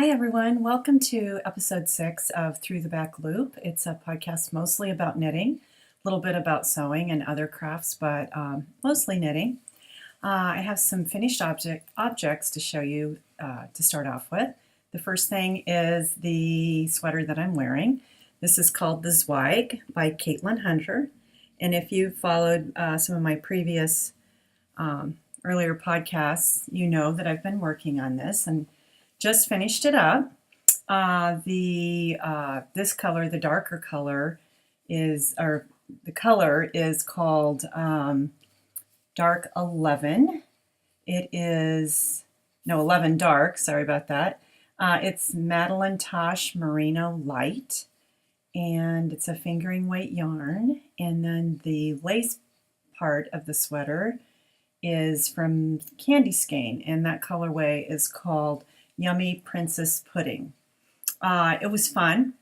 Hi, everyone. Welcome to episode 6 of Through the Back Loop. It's a podcast mostly about knitting, a little bit about sewing and other crafts, but mostly knitting. I have some finished objects to show you to start off with. The first thing is the sweater that I'm wearing. This is called the Zweig by Caitlin Hunter. And if you've followed some of my previous earlier podcasts, you know that I've been working on this and just finished it up. This color, the darker color, the color is called Dark 11. It is 11 Dark. Sorry about that. It's Madeline Tosh Merino Light, and it's a fingering weight yarn. And then the lace part of the sweater is from Candy Skein, and that colorway is called Yummy Princess Pudding. It was fun,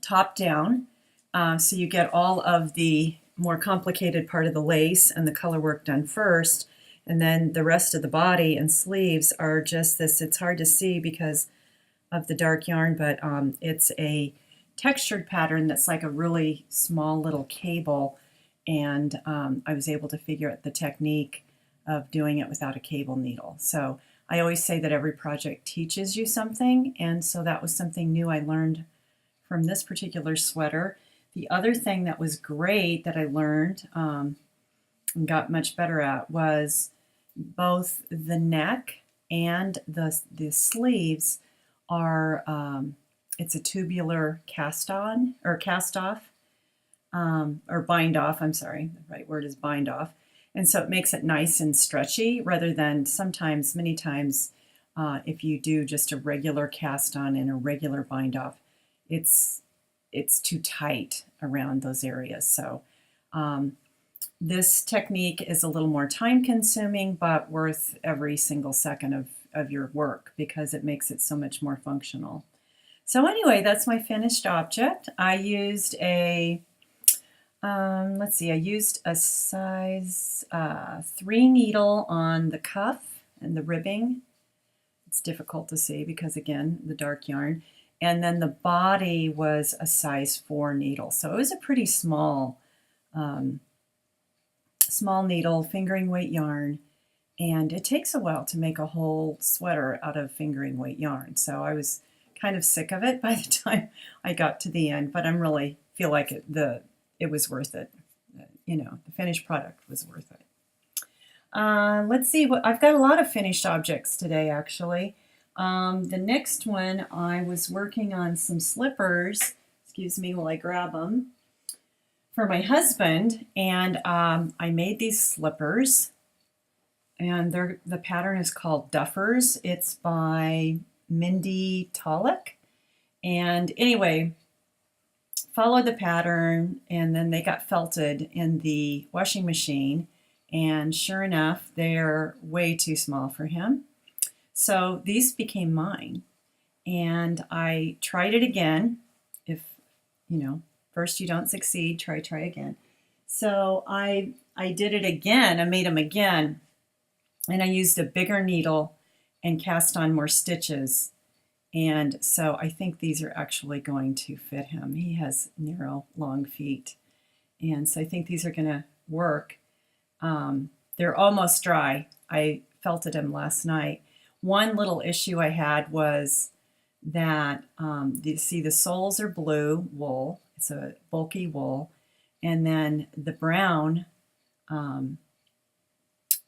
top down, so you get all of the more complicated part of the lace and the color work done first, and then the rest of the body and sleeves are just this. It's hard to see because of the dark yarn, but it's a textured pattern that's like a really small little cable, and I was able to figure out the technique of doing it without a cable needle. So I always say that every project teaches you something, and so that was something new I learned from this particular sweater. The other thing that was great that I learned and got much better at was both the neck and the sleeves are, it's a tubular cast on, or cast off, or bind off, I'm sorry, the right word is bind off. And so it makes it nice and stretchy rather than many times, if you do just a regular cast on and a regular bind off, it's too tight around those areas. So this technique is a little more time consuming, but worth every single second of your work because it makes it so much more functional. So anyway, that's my finished object. I used I used a size 3 needle on the cuff and the ribbing. It's difficult to see because, again, the dark yarn. And then the body was a size 4 needle. So it was a pretty small needle, fingering weight yarn. And it takes a while to make a whole sweater out of fingering weight yarn. So I was kind of sick of it by the time I got to the end, but I really feel like it was worth it. The finished product was worth it. Let's see, I've got a lot of finished objects today, actually. The next one, I was working on some slippers, excuse me while I grab them, for my husband, and I made these slippers, and the pattern is called Duffers. It's by Mindy Tolick, and anyway, followed the pattern, and then they got felted in the washing machine, and sure enough, they're way too small for him. So these became mine, and I tried it again. If first you don't succeed, try again. So I did it again. I made them again, and I used a bigger needle and cast on more stitches. And so I think these are actually going to fit him. He has narrow, long feet. And so I think these are going to work. They're almost dry. I felted them last night. One little issue I had was that, the soles are blue wool. It's a bulky wool. And then the brown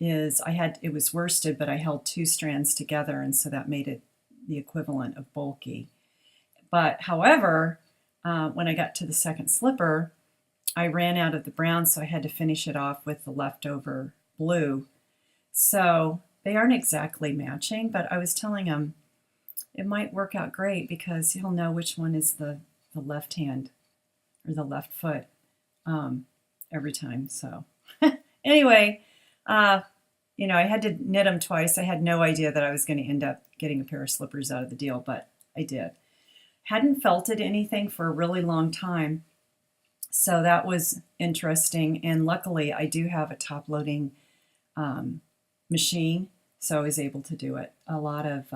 it was worsted, but I held 2 strands together, and so that made it the equivalent of bulky. But however, when I got to the second slipper, I ran out of the brown, so I had to finish it off with the leftover blue. So they aren't exactly matching, but I was telling him it might work out great because he'll know which one is the left hand or the left foot every time. So anyway, I had to knit them twice. I had no idea that I was going to end up getting a pair of slippers out of the deal, but I did. Hadn't felted anything for a really long time, so that was interesting. And luckily, I do have a top-loading machine, so I was able to do it. A lot of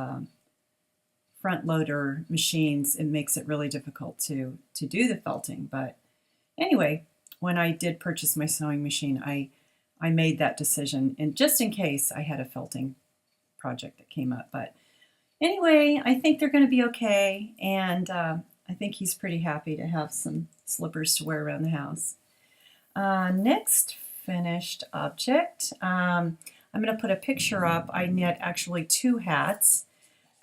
front loader machines, it makes it really difficult to do the felting. But anyway, when I did purchase my sewing machine, I made that decision, and just in case I had a felting project that came up. But anyway, I think they're going to be okay, and I think he's pretty happy to have some slippers to wear around the house. Next finished object, I'm going to put a picture up. I knit actually 2 hats,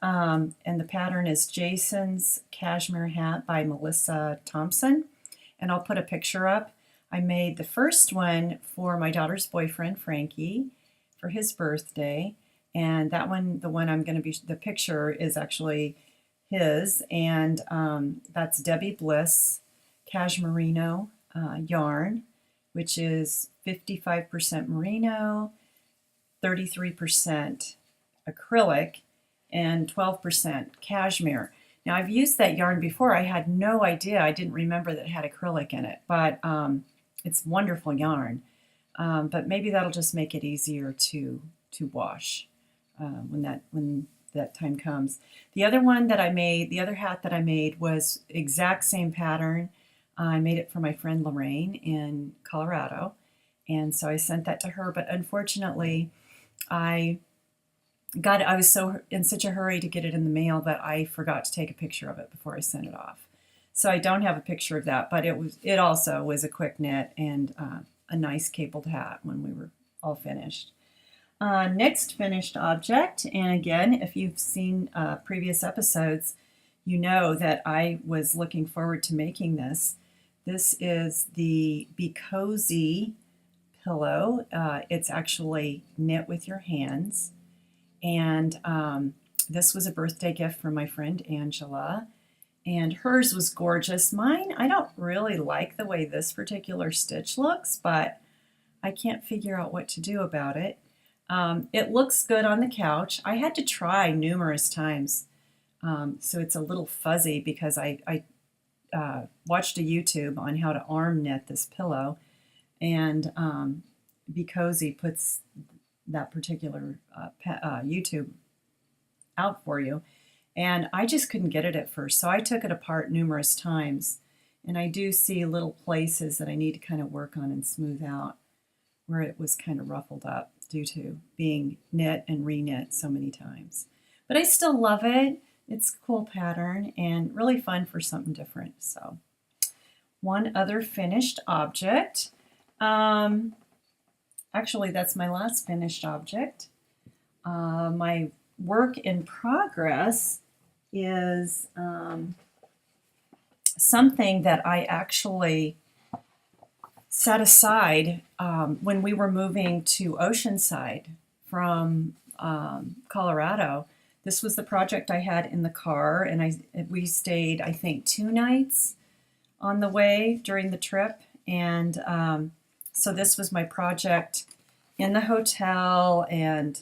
and the pattern is Jason's Cashmere Hat by Melissa Thompson, and I'll put a picture up. I made the first one for my daughter's boyfriend, Frankie, for his birthday, and that one, the one I'm going to be, the picture is actually his, and that's Debbie Bliss Cashmerino yarn, which is 55% merino, 33% acrylic, and 12% cashmere. Now, I've used that yarn before. I had no idea. I didn't remember that it had acrylic in it, but it's wonderful yarn. But maybe that'll just make it easier to wash when that time comes. The other one that I made, the other hat that I made, was exact same pattern. I made it for my friend Lorraine in Colorado, and so I sent that to her. But unfortunately, I was so in such a hurry to get it in the mail that I forgot to take a picture of it before I sent it off. So I don't have a picture of that, but it also was a quick knit and a nice cabled hat when we were all finished. Next finished object, and again, if you've seen previous episodes, you know that I was looking forward to making this. This is the Be Cozy pillow. It's actually knit with your hands, and this was a birthday gift from my friend Angela, and hers was gorgeous. Mine, I don't really like the way this particular stitch looks, but I can't figure out what to do about it. It looks good on the couch. I had to try numerous times, so it's a little fuzzy because I watched a YouTube on how to arm knit this pillow, and Be Cozy puts that particular YouTube out for you, and I just couldn't get it at first, so I took it apart numerous times, and I do see little places that I need to kind of work on and smooth out where it was kind of ruffled up due to being knit and re-knit so many times. But I still love it. It's a cool pattern and really fun for something different. So, one other finished object. Actually, that's my last finished object. My work in progress is something that I actually set aside when we were moving to Oceanside from Colorado. This was the project I had in the car, and we stayed, I think, 2 nights on the way during the trip, and so this was my project in the hotel, and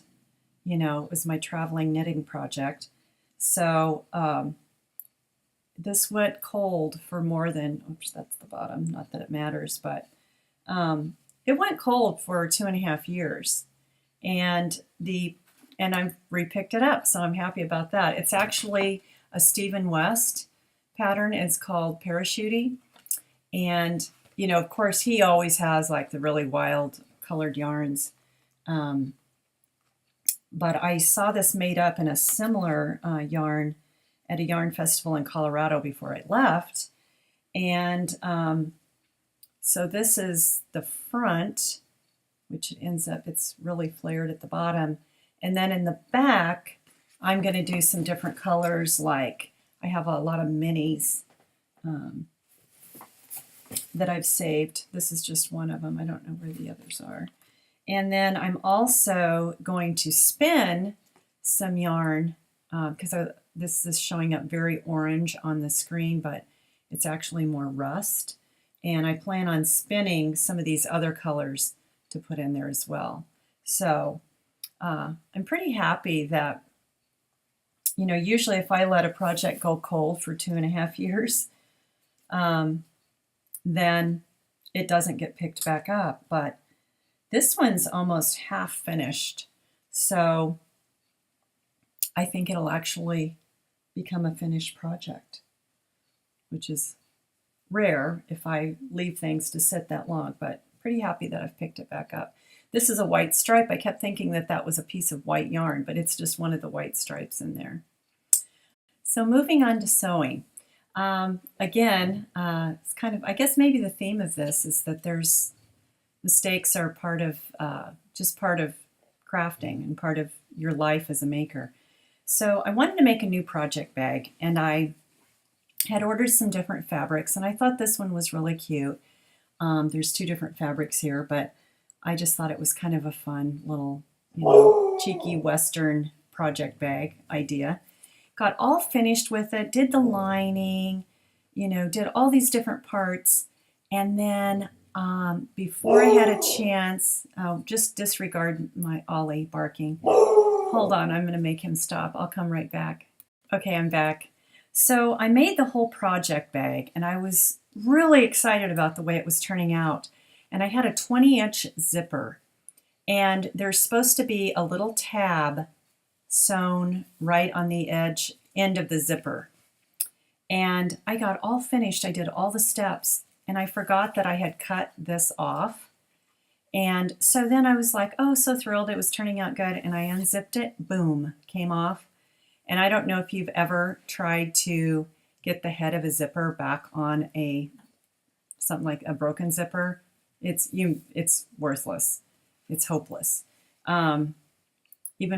it was my traveling knitting project. So this went cold for more than, oops, that's the bottom, not that it matters, but it went cold for 2.5 years, and I've repicked it up, so I'm happy about that. It's actually a Stephen West pattern. It's called Parachute, and of course, he always has like the really wild colored yarns. But I saw this made up in a similar yarn at a yarn festival in Colorado before I left, and so this is the front, which ends up, it's really flared at the bottom. And then in the back, I'm going to do some different colors, like I have a lot of minis that I've saved. This is just one of them. I don't know where the others are. And then I'm also going to spin some yarn because this is showing up very orange on the screen, but it's actually more rust. And I plan on spinning some of these other colors to put in there as well. So I'm pretty happy that, usually if I let a project go cold for 2.5 years, then it doesn't get picked back up. But this one's almost half finished. So I think it'll actually become a finished project, which is rare if I leave things to sit that long, but pretty happy that I've picked it back up. This is a white stripe. I kept thinking that that was a piece of white yarn, but it's just one of the white stripes in there. So moving on to sewing. Again, it's kind of, I guess maybe the theme of this is that there's mistakes are part of just part of crafting and part of your life as a maker. So I wanted to make a new project bag, and I had ordered some different fabrics, and I thought this one was really cute. There's two different fabrics here, but I just thought it was kind of a fun little, cheeky Western project bag idea. Got all finished with it, did the lining, did all these different parts, and then before I had a chance, just disregard my Ollie barking. Hold on, I'm going to make him stop. I'll come right back. Okay, I'm back. So I made the whole project bag, and I was really excited about the way it was turning out. And I had a 20-inch zipper, and there's supposed to be a little tab sewn right on the end of the zipper. And I got all finished. I did all the steps, and I forgot that I had cut this off. And so then I was like, oh, so thrilled. It was turning out good. And I unzipped it. Boom, came off. And I don't know if you've ever tried to get the head of a zipper back on something like a broken zipper. It's worthless. It's hopeless. Even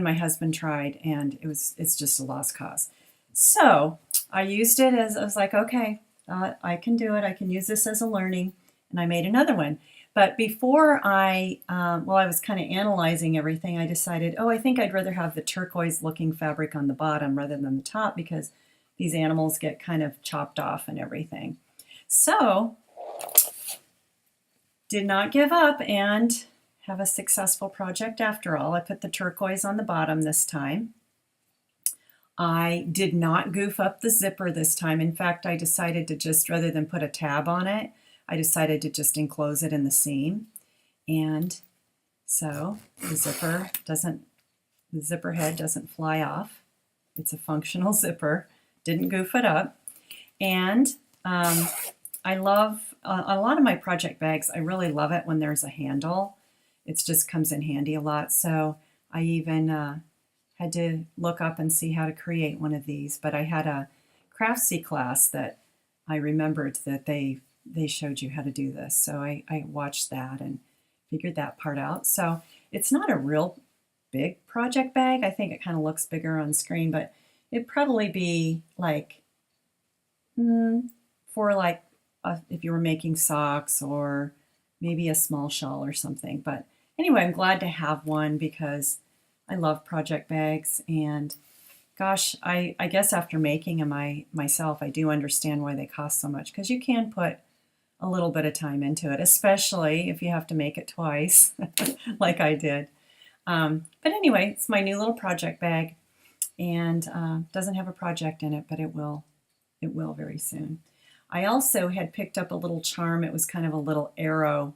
my husband tried, and it's just a lost cause. So I used it as, I was like, okay, I can do it. I can use this as a learning. And I made another one. But before I was kind of analyzing everything, I decided, I think I'd rather have the turquoise looking fabric on the bottom rather than the top, because these animals get kind of chopped off and everything. So did not give up and have a successful project after all. I put the turquoise on the bottom this time. I did not goof up the zipper this time. In fact, I decided to just, rather than put a tab on it, I decided to just enclose it in the seam. And so the zipper head doesn't fly off. It's a functional zipper. Didn't goof it up. And I love a lot of my project bags. I really love it when there's a handle. It just comes in handy a lot. So I even had to look up and see how to create one of these. But I had a Craftsy class that I remembered that they showed you how to do this. So I watched that and figured that part out. So it's not a real big project bag. I think it kind of looks bigger on screen, but it'd probably be like for like if you were making socks or maybe a small shawl or something. But anyway, I'm glad to have one because I love project bags. And gosh, I guess after making them myself, I do understand why they cost so much, because you can put a little bit of time into it, especially if you have to make it twice, like I did. But anyway, it's my new little project bag, and doesn't have a project in it, but it will very soon. I also had picked up a little charm. It was kind of a little arrow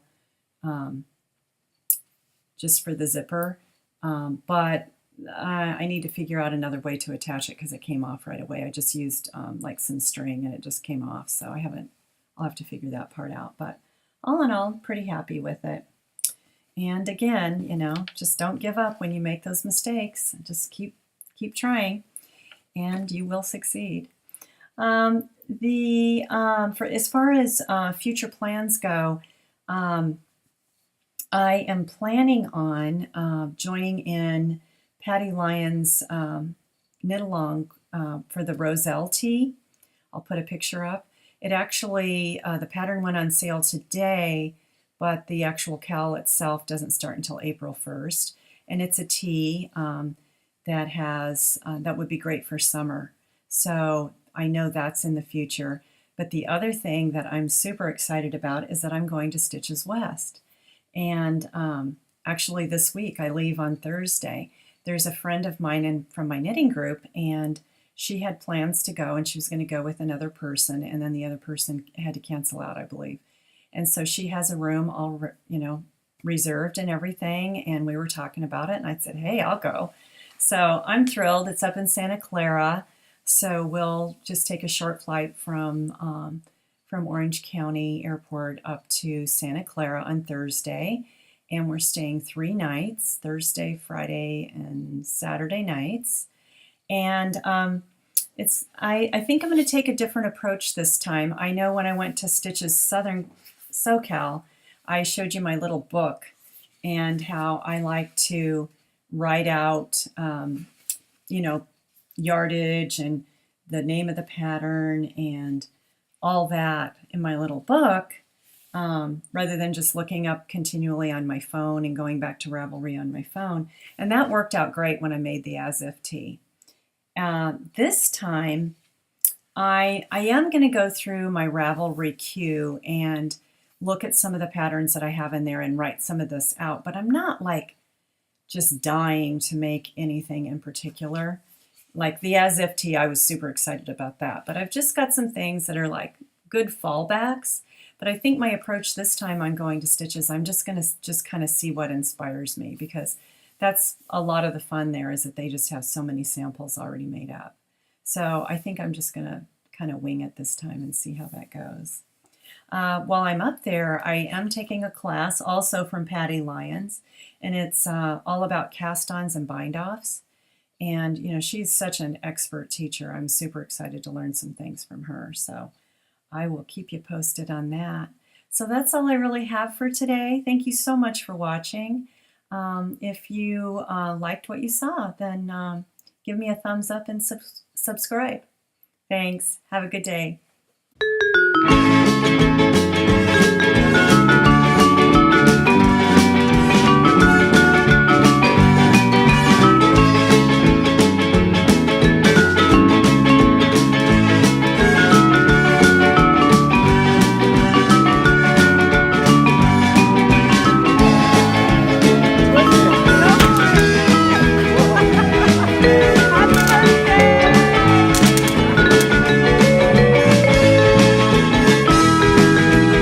just for the zipper, but I need to figure out another way to attach it because it came off right away. I just used like some string and it just came off, so I'll have to figure that part out. But all in all, pretty happy with it. And again, just don't give up when you make those mistakes. Just keep trying, and you will succeed. For as far as future plans go, I am planning on joining in Patty Lyons' knit along for the Roselle tee. I'll put a picture up. It actually, the pattern went on sale today, but the actual cowl itself doesn't start until April 1st. And it's a tee that would be great for summer. So I know that's in the future. But the other thing that I'm super excited about is that I'm going to Stitches West. And actually this week, I leave on Thursday. There's a friend of mine from my knitting group, and she had plans to go, and she was going to go with another person, and then the other person had to cancel out, I believe. And so she has a room all, reserved and everything, and we were talking about it, and I said, hey, I'll go. So I'm thrilled. It's up in Santa Clara. So we'll just take a short flight from Orange County Airport up to Santa Clara on Thursday, and we're staying 3 nights, Thursday, Friday, and Saturday nights. And I think I'm going to take a different approach this time. I know when I went to Stitches Southern SoCal, I showed you my little book and how I like to write out, yardage and the name of the pattern and all that in my little book, rather than just looking up continually on my phone and going back to Ravelry on my phone. And that worked out great when I made the As If Tee. This time, I am going to go through my Ravelry queue and look at some of the patterns that I have in there and write some of this out, but I'm not like just dying to make anything in particular. Like the As If Tee, I was super excited about that, but I've just got some things that are like good fallbacks. But I think my approach this time on going to Stitches, I'm just going to kind of see what inspires me, because that's a lot of the fun there, is that they just have so many samples already made up. So I think I'm just going to kind of wing it this time and see how that goes. While I'm up there, I am taking a class also from Patty Lyons, and it's all about cast-ons and bind-offs. And, she's such an expert teacher. I'm super excited to learn some things from her. So I will keep you posted on that. So that's all I really have for today. Thank you so much for watching. If you liked what you saw, then give me a thumbs up and subscribe. Thanks. Have a good day.